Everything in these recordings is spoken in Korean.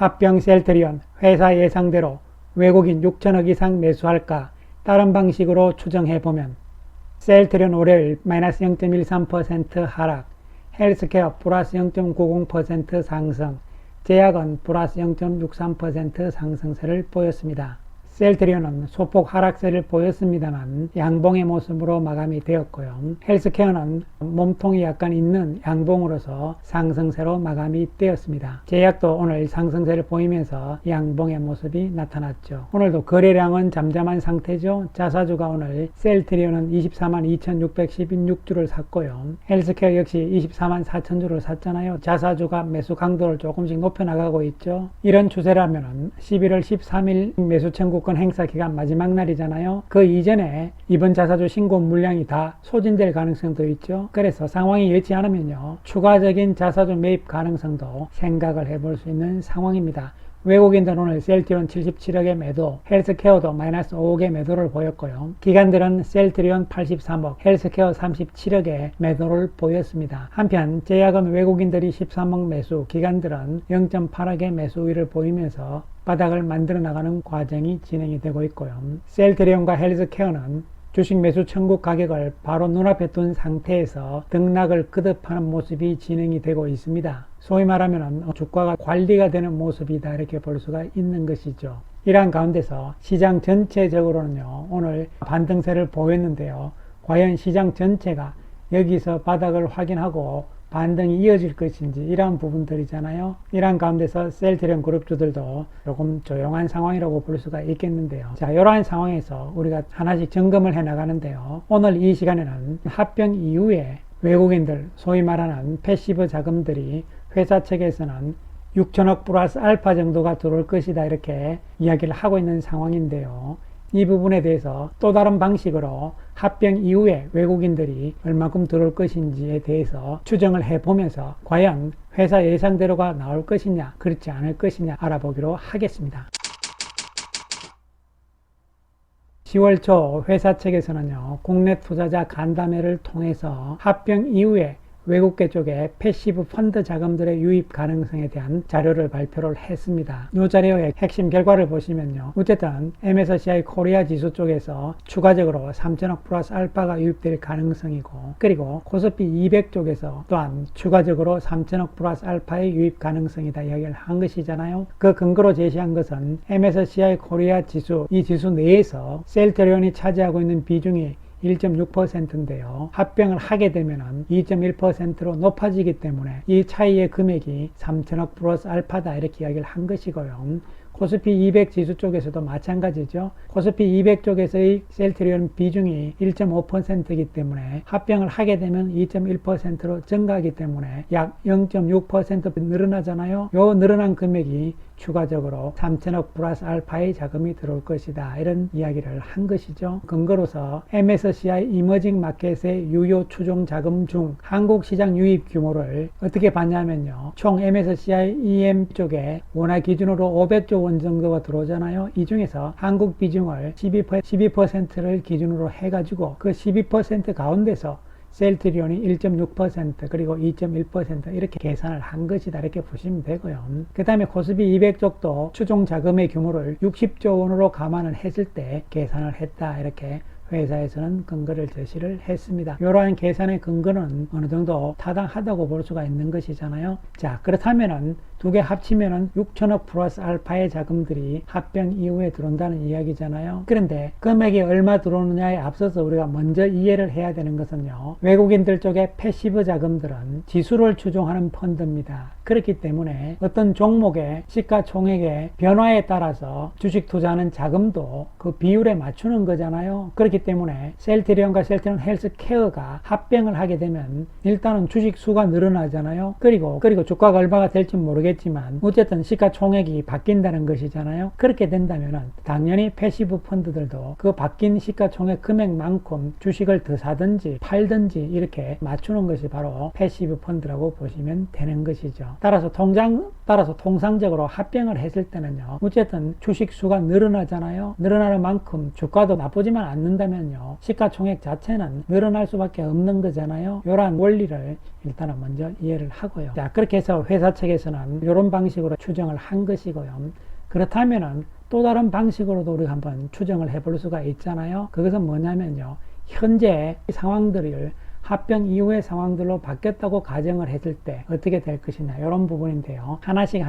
합병 셀트리온 회사 예상대로 외국인 6천억 이상 매수할까? 다른 방식으로 추정해보면 셀트리온 월요일 마이너스 0.13% 하락, 헬스케어 플러스 0.90% 상승, 제약은 플러스 0.63% 상승세를 보였습니다. 셀트리온은 소폭 하락세를 보였습니다만 양봉의 모습으로 마감이 되었고요. 헬스케어는 몸통이 약간 있는 양봉으로서 상승세로 마감이 되었습니다. 제약도 오늘 상승세를 보이면서 양봉의 모습이 나타났죠. 오늘도 거래량은 잠잠한 상태죠. 자사주가 오늘 셀트리온은 24만 2,616주를 샀고요. 헬스케어 역시 24만 4천주를 샀잖아요. 자사주가 매수 강도를 조금씩 높여나가고 있죠. 이런 추세라면 11월 13일 매수 청구 행사 기간 마지막 날이잖아요. 그 이전에 이번 자사주 신고 물량이 다 소진될 가능성도 있죠. 그래서 상황이 여의치 않으면요, 추가적인 자사주 매입 가능성도 생각을 해볼 수 있는 상황입니다. 외국인들은 오늘 셀트리온 77억의 매도, 헬스케어도 마이너스 5억의 매도를 보였고요. 기관들은 셀트리온 83억, 헬스케어 37억의 매도를 보였습니다. 한편 제약은 외국인들이 13억 매수, 기관들은 0.8억의 매수 우위를 보이면서 바닥을 만들어 나가는 과정이 진행이 되고 있고요. 셀트리온과 헬스케어는 주식 매수 청구 가격을 바로 눈앞에 둔 상태에서 등락을 거듭하는 모습이 진행이 되고 있습니다. 소위 말하면 주가가 관리가 되는 모습이다 이렇게 볼 수가 있는 것이죠. 이러한 가운데서 시장 전체적으로는요, 오늘 반등세를 보였는데요, 과연 시장 전체가 여기서 바닥을 확인하고 반등이 이어질 것인지 이러한 부분들이잖아요. 이러한 가운데서 셀트리온 그룹주들도 조금 조용한 상황이라고 볼 수가 있겠는데요. 자, 이러한 상황에서 우리가 하나씩 점검을 해 나가는데요. 오늘 이 시간에는 합병 이후에 외국인들, 소위 말하는 패시브 자금들이 회사 측에서는 6천억 플러스 알파 정도가 들어올 것이다 이렇게 이야기를 하고 있는 상황인데요. 이 부분에 대해서 또 다른 방식으로 합병 이후에 외국인들이 얼마큼 들어올 것인지에 대해서 추정을 해보면서 과연 회사 예상대로가 나올 것이냐 그렇지 않을 것이냐 알아보기로 하겠습니다. 10월 초 회사 측에서는요, 국내 투자자 간담회를 통해서 합병 이후에 외국계 쪽에 패시브 펀드 자금들의 유입 가능성에 대한 자료를 발표를 했습니다. 이 자료의 핵심 결과를 보시면요, 어쨌든 MSCI 코리아 지수 쪽에서 추가적으로 3천억 플러스 알파가 유입될 가능성이고, 그리고 코스피 200 쪽에서 또한 추가적으로 3천억 플러스 알파의 유입 가능성이다 이야기를 한 것이잖아요. 그 근거로 제시한 것은 MSCI 코리아 지수, 이 지수 내에서 셀트리온이 차지하고 있는 비중이 1.6%인데요. 합병을 하게 되면 2.1%로 높아지기 때문에 이 차이의 금액이 3천억 플러스 알파다 이렇게 이야기를 한 것이고요. 코스피 200 지수 쪽에서도 마찬가지죠. 코스피 200 쪽에서의 셀트리온 비중이 1.5%이기 때문에 합병을 하게 되면 2.1%로 증가하기 때문에 약 0.6% 늘어나잖아요. 요 늘어난 금액이 추가적으로 3천억 플러스 알파의 자금이 들어올 것이다 이런 이야기를 한 것이죠. 근거로서 MSCI 이머징 마켓의 유효 추종 자금 중 한국 시장 유입 규모를 어떻게 봤냐면요, 총 MSCI EM 쪽에 원화 기준으로 500조 원 정도가 들어오잖아요. 이 중에서 한국 비중을 12%를 기준으로 해가지고 그 12% 가운데서 셀트리온이 1.6% 그리고 2.1% 이렇게 계산을 한 것이다 이렇게 보시면 되고요. 그 다음에 코스피 200 쪽도 추종 자금의 규모를 60조 원으로 감안을 했을 때 계산을 했다 이렇게 회사에서는 근거를 제시를 했습니다. 이러한 계산의 근거는 어느 정도 타당하다고 볼 수가 있는 것이잖아요. 자, 그렇다면은 두 개 합치면은 6천억 플러스 알파의 자금들이 합병 이후에 들어온다는 이야기잖아요. 그런데 금액이 얼마 들어오느냐에 앞서서 우리가 먼저 이해를 해야 되는 것은요, 외국인들 쪽의 패시브 자금들은 지수를 추종하는 펀드입니다. 그렇기 때문에 어떤 종목의 시가총액의 변화에 따라서 주식 투자하는 자금도 그 비율에 맞추는 거잖아요. 그렇기 때문에 셀트리온과 셀트리온 헬스케어가 합병을 하게 되면 일단은 주식 수가 늘어나잖아요. 그리고 주가가 얼마가 될지 모르겠지만 어쨌든 시가총액이 바뀐다는 것이잖아요. 그렇게 된다면 당연히 패시브 펀드들도 그 바뀐 시가총액 금액만큼 주식을 더 사든지 팔든지 이렇게 맞추는 것이 바로 패시브 펀드라고 보시면 되는 것이죠. 따라서 통상적으로 합병을 했을 때는요, 어쨌든 주식 수가 늘어나잖아요. 늘어나는 만큼 주가도 나쁘지만 않는다면요, 시가총액 자체는 늘어날 수밖에 없는 거잖아요. 이러한 원리를 일단은 먼저 이해를 하고요. 자, 그렇게 해서 회사 측에서는 이런 방식으로 추정을 한 것이고요. 그렇다면은 또 다른 방식으로도 우리가 한번 추정을 해볼 수가 있잖아요. 그것은 뭐냐면요, 현재 상황들을 합병 이후의 상황들로 바뀌었다고 가정을 했을 때 어떻게 될 것이냐, 이런 부분인데요. 하나씩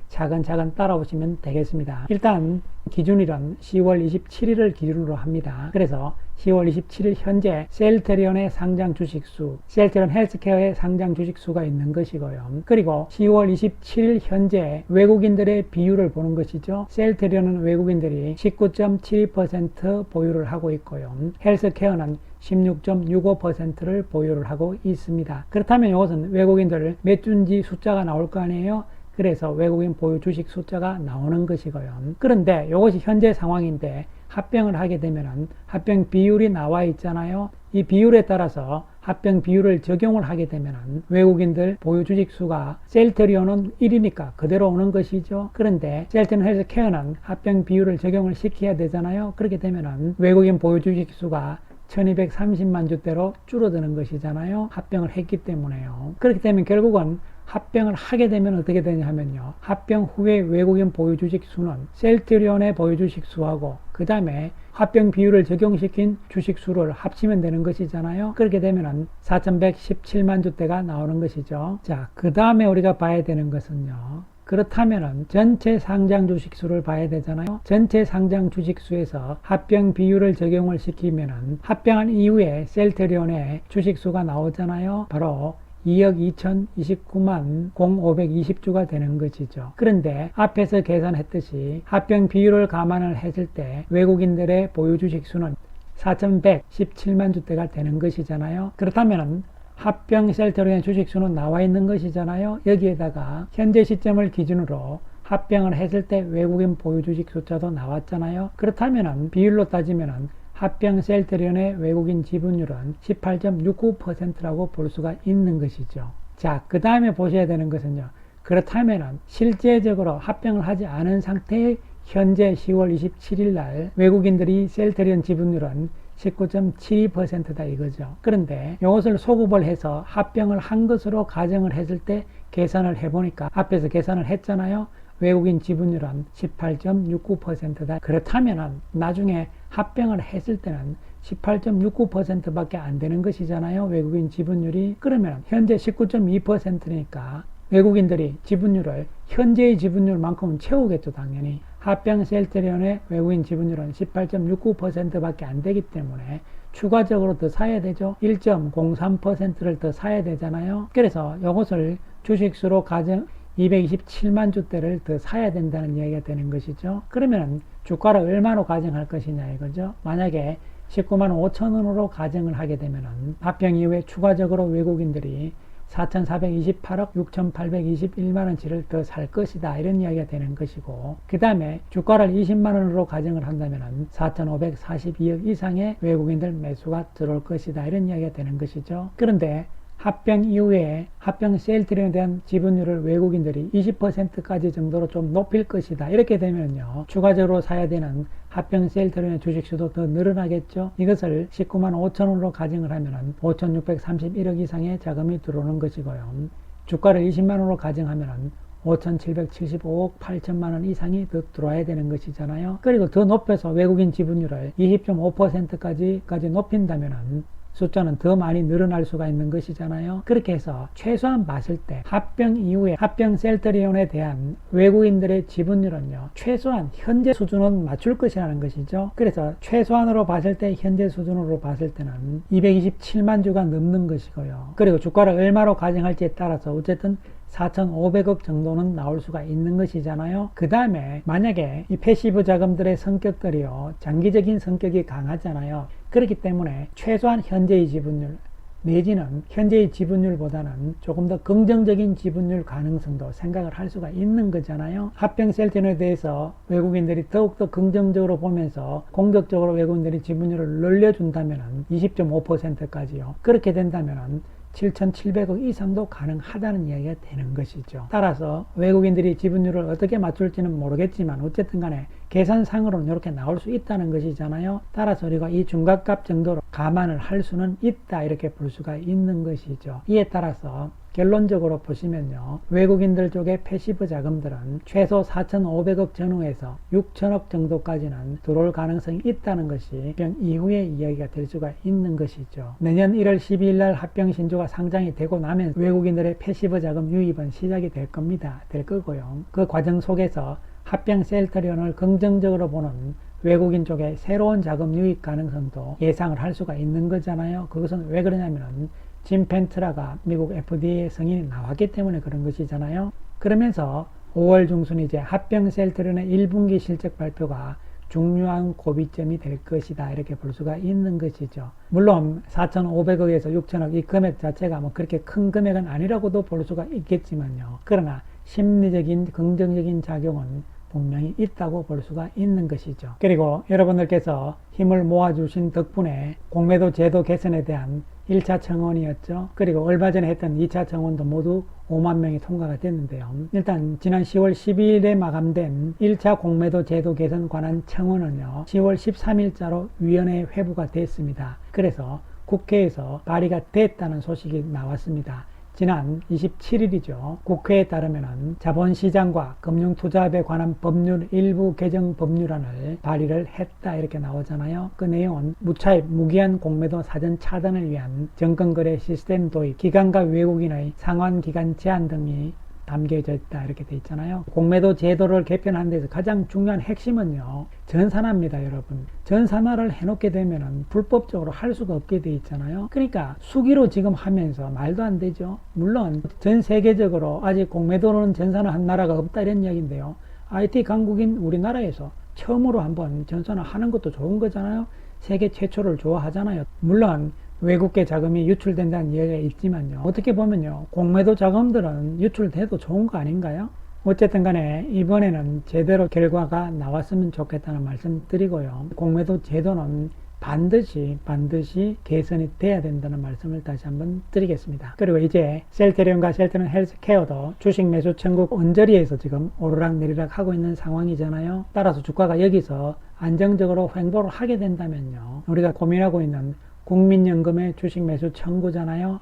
차근차근 따라오시면 되겠습니다. 일단 기준일은 10월 27일을 기준으로 합니다. 그래서 10월 27일 현재 셀트리온의 상장 주식수, 셀트리온 헬스케어의 상장 주식수가 있는 것이고요. 그리고 10월 27일 현재 외국인들의 비율을 보는 것이죠. 셀트리온은 외국인들이 19.72% 보유를 하고 있고요. 헬스케어는 16.65%를 보유를 하고 있습니다. 그렇다면 이것은 외국인들 몇 주인지 숫자가 나올 거 아니에요. 그래서 외국인 보유 주식 숫자가 나오는 것이고요. 그런데 이것이 현재 상황인데 합병을 하게 되면 합병 비율이 나와 있잖아요. 이 비율에 따라서 합병 비율을 적용을 하게 되면 외국인들 보유 주식 수가 셀트리온은 1이니까 그대로 오는 것이죠. 그런데 셀트리온 헬스케어는 합병 비율을 적용을 시켜야 되잖아요. 그렇게 되면 외국인 보유 주식 수가 1230만 주대로 줄어드는 것이잖아요. 합병을 했기 때문에요. 그렇기 때문에 결국은 합병을 하게 되면 어떻게 되냐 하면요, 합병 후에 외국인 보유 주식 수는 셀트리온의 보유 주식 수하고 그 다음에 합병 비율을 적용시킨 주식 수를 합치면 되는 것이잖아요. 그렇게 되면 4117만 주대가 나오는 것이죠. 자, 그 다음에 우리가 봐야 되는 것은요, 그렇다면 전체 상장 주식수를 봐야 되잖아요. 전체 상장 주식수에서 합병 비율을 적용을 시키면 합병한 이후에 셀트리온의 주식수가 나오잖아요. 바로 2억 2029만 0520주가 되는 것이죠. 그런데 앞에서 계산했듯이 합병 비율을 감안을 했을 때 외국인들의 보유 주식수는 4117만 주대가 되는 것이잖아요. 그렇다면 합병 셀트리온의 주식수는 나와 있는 것이잖아요. 여기에다가 현재 시점을 기준으로 합병을 했을 때 외국인 보유 주식 숫자도 나왔잖아요. 그렇다면 비율로 따지면 합병 셀트리온의 외국인 지분율은 18.69%라고 볼 수가 있는 것이죠. 자, 그 다음에 보셔야 되는 것은요, 그렇다면 실제적으로 합병을 하지 않은 상태의 현재 10월 27일 날 외국인들이 셀트리온 지분율은 19.72%다 이거죠. 그런데 이것을 소급을 해서 합병을 한 것으로 가정을 했을 때 계산을 해보니까 앞에서 계산을 했잖아요. 외국인 지분율은 18.69%다. 그렇다면 나중에 합병을 했을 때는 18.69%밖에 안 되는 것이잖아요. 외국인 지분율이. 그러면 현재 19.2%니까 외국인들이 지분율을 현재의 지분율만큼은 채우겠죠, 당연히. 합병 셀트리온의 외국인 지분율은 18.69%밖에 안 되기 때문에 추가적으로 더 사야 되죠. 1.03%를 더 사야 되잖아요. 그래서 이것을 주식수로 가정 227만 주대를 더 사야 된다는 이야기가 되는 것이죠. 그러면 주가를 얼마로 가정할 것이냐 이거죠. 만약에 19만 5천 원으로 가정을 하게 되면 합병 이후에 추가적으로 외국인들이 4,428억 6,821만원치를 더 살 것이다, 이런 이야기가 되는 것이고, 그 다음에 주가를 20만원으로 가정을 한다면 4,542억 이상의 외국인들 매수가 들어올 것이다, 이런 이야기가 되는 것이죠. 그런데 합병 이후에 합병 셀트리온에 대한 지분율을 외국인들이 20%까지 정도로 좀 높일 것이다, 이렇게 되면요, 추가적으로 사야 되는 합병 셀트리온의 주식수도 더 늘어나겠죠. 이것을 19만 5천원으로 가정을 하면 5,631억 이상의 자금이 들어오는 것이고요. 주가를 20만원으로 가정하면 5,775억 8천만원 이상이 더 들어와야 되는 것이잖아요. 그리고 더 높여서 외국인 지분율을 20.5%까지 높인다면 숫자는 더 많이 늘어날 수가 있는 것이잖아요. 그렇게 해서 최소한 봤을 때 합병 이후에 합병 셀트리온에 대한 외국인들의 지분율은요, 최소한 현재 수준은 맞출 것이라는 것이죠. 그래서 최소한으로 봤을 때 현재 수준으로 봤을 때는 227만 주가 넘는 것이고요. 그리고 주가를 얼마로 가정할지에 따라서 어쨌든 4,500억 정도는 나올 수가 있는 것이잖아요. 그 다음에 만약에 이 패시브 자금들의 성격들이요, 장기적인 성격이 강하잖아요. 그렇기 때문에 최소한 현재의 지분율 내지는 현재의 지분율보다는 조금 더 긍정적인 지분율 가능성도 생각을 할 수가 있는 거잖아요. 합병 셀트리온에 대해서 외국인들이 더욱더 긍정적으로 보면서 공격적으로 외국인들이 지분율을 늘려준다면 20.5%까지요. 그렇게 된다면 7,700억 이상도 가능하다는 이야기가 되는 것이죠. 따라서 외국인들이 지분율을 어떻게 맞출지는 모르겠지만 어쨌든 간에 계산상으로는 이렇게 나올 수 있다는 것이잖아요. 따라서 우리가 이 중간값 정도로 감안을 할 수는 있다, 이렇게 볼 수가 있는 것이죠. 이에 따라서 결론적으로 보시면요, 외국인들 쪽의 패시브 자금들은 최소 4,500억 전후에서 6천억 정도까지는 들어올 가능성이 있다는 것이 합병 이후의 이야기가 될 수가 있는 것이죠. 내년 1월 12일 날 합병 신주가 상장이 되고 나면 외국인들의 패시브 자금 유입은 시작이 될 겁니다. 될 거고요. 그 과정 속에서 합병 셀트리온을 긍정적으로 보는 외국인 쪽에 새로운 자금 유입 가능성도 예상을 할 수가 있는 거잖아요. 그것은 왜 그러냐면은 짐 펜트라가 미국 FDA 승인이 나왔기 때문에 그런 것이잖아요. 그러면서 5월 중순 이제 합병 셀트리온의 1분기 실적 발표가 중요한 고비점이 될 것이다, 이렇게 볼 수가 있는 것이죠. 물론 4,500억에서 6천억 이 금액 자체가 뭐 그렇게 큰 금액은 아니라고도 볼 수가 있겠지만요. 그러나 심리적인 긍정적인 작용은 분명히 있다고 볼 수가 있는 것이죠. 그리고 여러분들께서 힘을 모아주신 덕분에 공매도 제도 개선에 대한 1차 청원이었죠. 그리고 얼마 전에 했던 2차 청원도 모두 5만 명이 통과가 됐는데요. 일단 지난 10월 12일에 마감된 1차 공매도 제도 개선 관한 청원은요, 10월 13일자로 위원회에 회부가 됐습니다. 그래서 국회에서 발의가 됐다는 소식이 나왔습니다. 지난 27일이죠. 국회에 따르면 자본시장과 금융투자업에 관한 법률 일부 개정 법률안을 발의를 했다, 이렇게 나오잖아요. 그 내용은 무차입 무기한 공매도 사전 차단을 위한 정권거래 시스템 도입, 기관과 외국인의 상환기간 제한 등이 담겨져 있다, 이렇게 돼 있잖아요. 공매도 제도를 개편하는 데서 가장 중요한 핵심은요, 전산화입니다, 여러분. 전산화를 해놓게 되면은 불법적으로 할 수가 없게 돼 있잖아요. 그러니까 수기로 지금 하면서 말도 안 되죠. 물론 전 세계적으로 아직 공매도는 전산화한 나라가 없다, 이런 이야기인데요. IT 강국인 우리나라에서 처음으로 한번 전산화 하는 것도 좋은 거잖아요. 세계 최초를 좋아하잖아요. 물론 외국계 자금이 유출된다는 이야기가 있지만요, 어떻게 보면요, 공매도 자금들은 유출돼도 좋은 거 아닌가요? 어쨌든 간에 이번에는 제대로 결과가 나왔으면 좋겠다는 말씀 드리고요, 공매도 제도는 반드시 개선이 돼야 된다는 말씀을 다시 한번 드리겠습니다. 그리고 이제 셀트리온과 셀트리온 헬스케어도 주식 매수 천국 언저리에서 지금 오르락 내리락 하고 있는 상황이잖아요. 따라서 주가가 여기서 안정적으로 횡보를 하게 된다면요, 우리가 고민하고 있는 국민연금의 주식 매수 청구잖아요.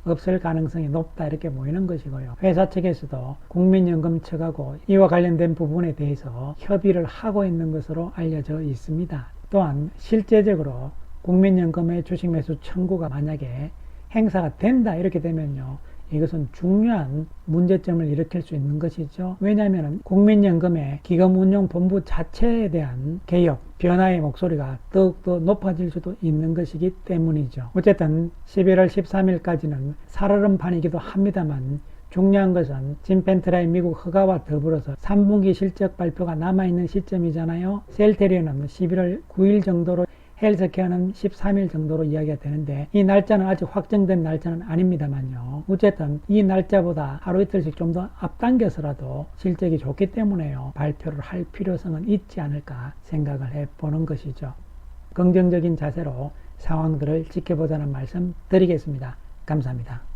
없을 가능성이 높다, 이렇게 보이는 것이고요. 회사 측에서도 국민연금 측하고 이와 관련된 부분에 대해서 협의를 하고 있는 것으로 알려져 있습니다. 또한 실제적으로 국민연금의 주식 매수 청구가 만약에 행사가 된다, 이렇게 되면요, 이것은 중요한 문제점을 일으킬 수 있는 것이죠. 왜냐하면 국민연금의 기금운용본부 자체에 대한 개혁, 변화의 목소리가 더욱더 높아질 수도 있는 것이기 때문이죠. 어쨌든 11월 13일까지는 살얼음판이기도 합니다만, 중요한 것은 짐 펜트라의 미국 허가와 더불어서 3분기 실적 발표가 남아있는 시점이잖아요. 셀트리온은 11월 9일 정도로, 헬스케어는 13일 정도로 이야기가 되는데, 이 날짜는 아직 확정된 날짜는 아닙니다만요. 어쨌든 이 날짜보다 하루 이틀씩 좀 더 앞당겨서라도 실적이 좋기 때문에요, 발표를 할 필요성은 있지 않을까 생각을 해보는 것이죠. 긍정적인 자세로 상황들을 지켜보자는 말씀 드리겠습니다. 감사합니다.